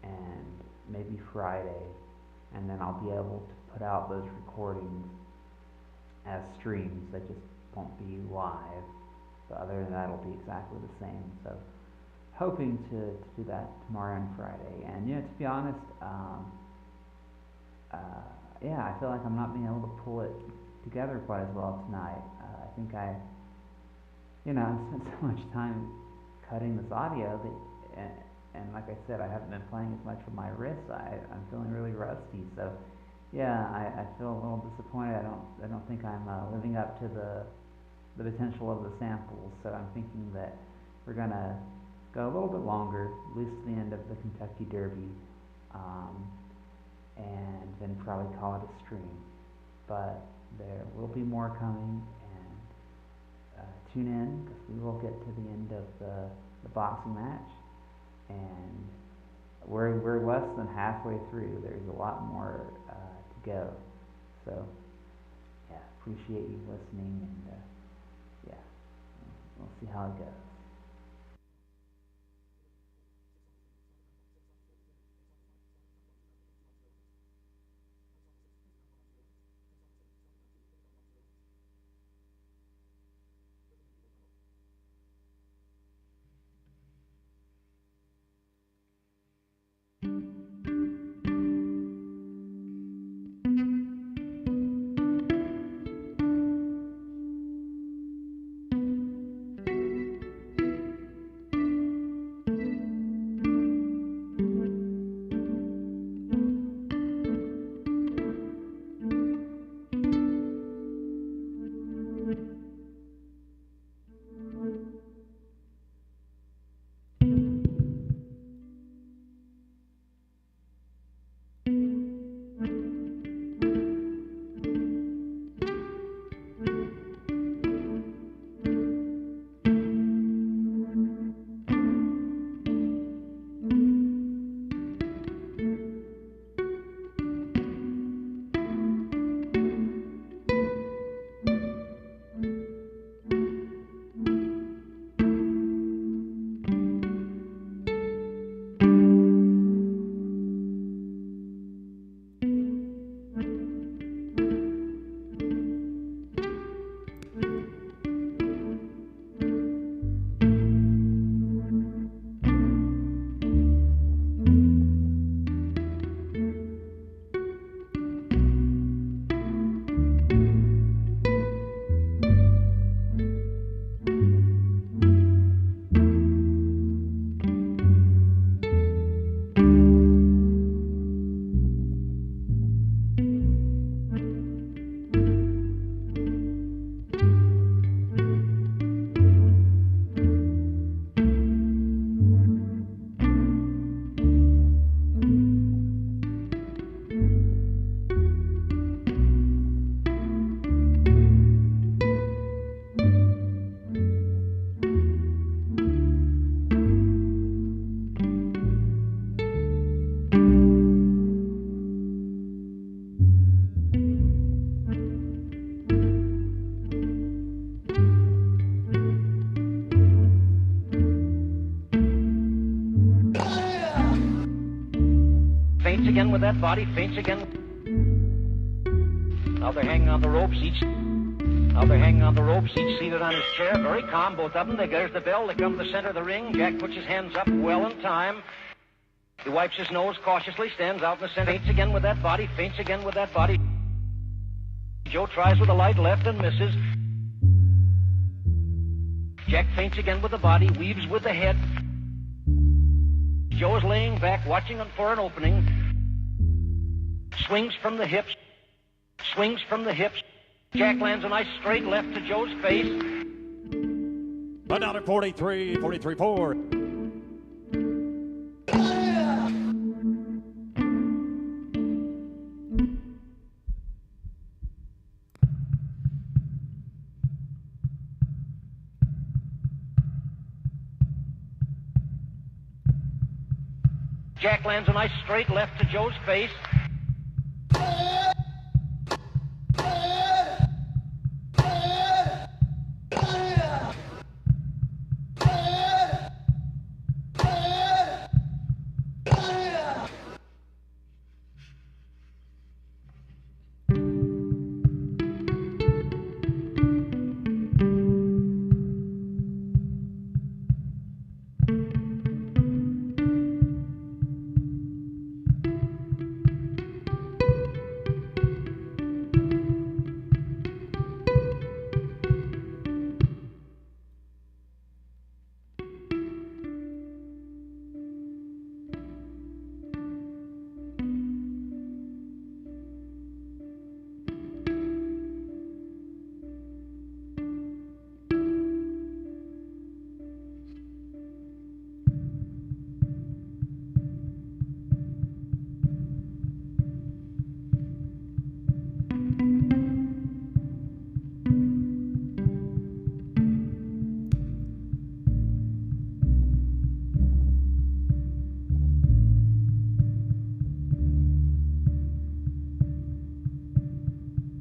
and maybe Friday, and then I'll be able to put out those recordings as streams. They just won't be live, but other than that it'll be exactly the same. So hoping to do that tomorrow and Friday. And to be honest, I feel like I'm not being able to pull it together quite as well tonight. I think I've spent so much time cutting this audio that, and like I said, I haven't been playing as much with my wrists. I'm feeling really rusty. So I feel a little disappointed. I don't think I'm living up to the potential of the samples. So I'm thinking that we're gonna go a little bit longer, at least to the end of the Kentucky Derby. And then probably call it a stream. But there will be more coming, and tune in, because we will get to the end of the boxing match, and we're less than halfway through. There's a lot more to go. So appreciate you listening, and we'll see how it goes. with that body, feints again. Now they're hanging on the ropes, each seated on his chair, very calm, both of them. There's the bell, they come to the center of the ring. Jack puts his hands up well in time. He wipes his nose cautiously, stands out in the center, feints again with that body, Joe tries with a light left and misses. Jack feints again with the body, weaves with the head. Joe is laying back, watching for an opening. Swings from the hips. Jack lands a nice straight left to Joe's face. $1.43, 43.4. Jack lands a nice straight left to Joe's face.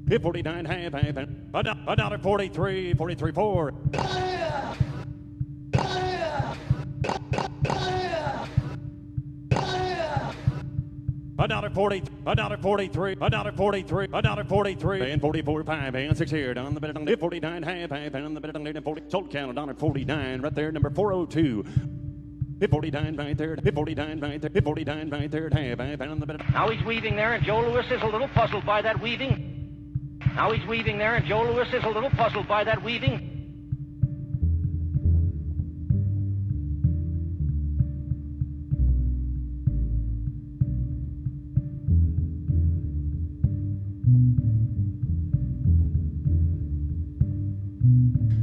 $49, half, $1.43, 43.4. $1.43, and 44.5, and 6 here, down the bed, 49, half, and the bed, 40, sold count, $1.49, right there, number 402. 49 right there, 49 right there, 49 right there, half, and the bed. Now he's weaving there, and Joe Louis is a little puzzled by that weaving.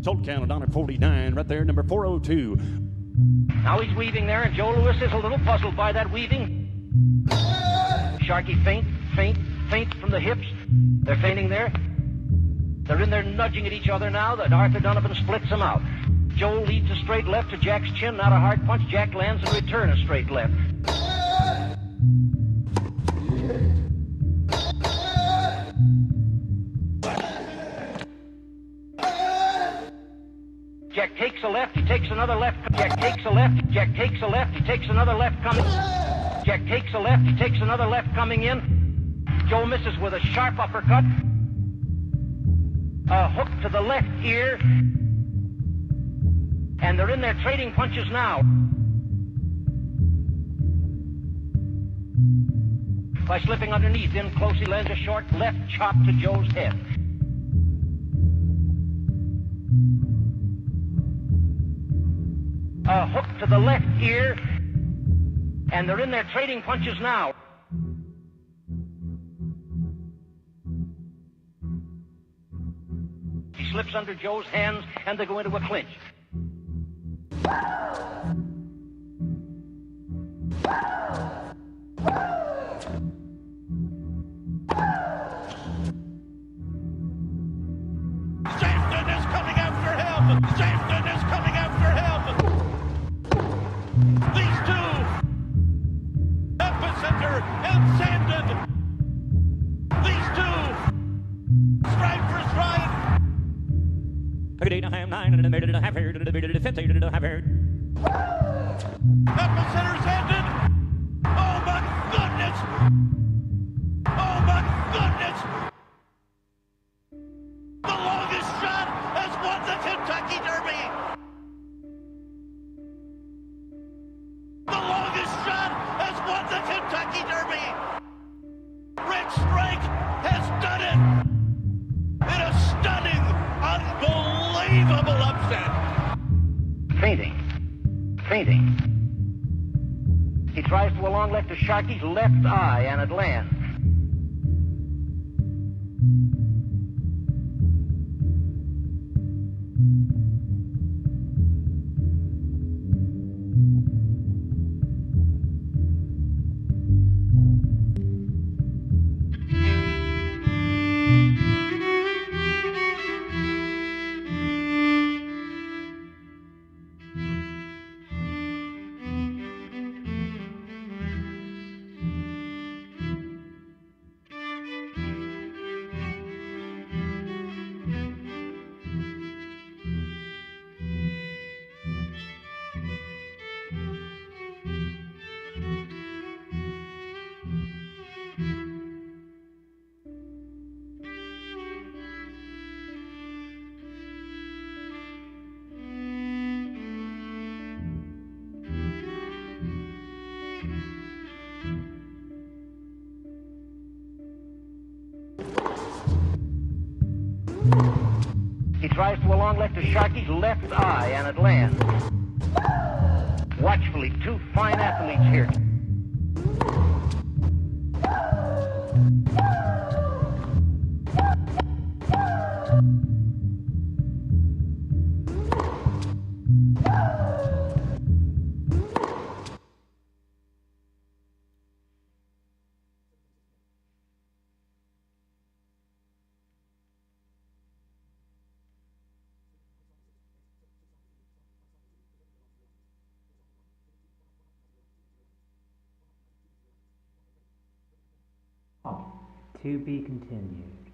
Sold count, $1.49, right there, number 402. Now he's weaving there, and Joe Louis is a little puzzled by that weaving. Sharkey feint from the hips. They're feinting there. They're in there nudging at each other now. That Arthur Donovan splits them out. Joe leads a straight left to Jack's chin, not a hard punch. Jack lands and return a straight left. Jack takes a left, he takes another left. Jack takes a left, Jack takes a left, he takes another left coming. Jack takes a left, he takes another left coming in. Joe misses with a sharp uppercut. A hook to the left ear. And they're in there trading punches now. By slipping underneath, in close, he lands a short left chop to Joe's head. A hook to the left ear. And they're in there trading punches now. He slips under Joe's hands, and they go into a clinch. Safton is coming after him! Safton is coming after him! These two, Epicenter and Sandon. These two, stride for stride. Epicenter Sandon. Oh my goodness! The longest shot has won the Kentucky Derby. The longest shot has won the Kentucky Derby. Rick Strike has done it in a stunning, unbelievable upset. Fainting. He tries to a long left to Sharkey's left eye, and it lands. He tries to a long left to Sharkey's left eye, and it lands. Watchfully, two fine athletes here. To be continued.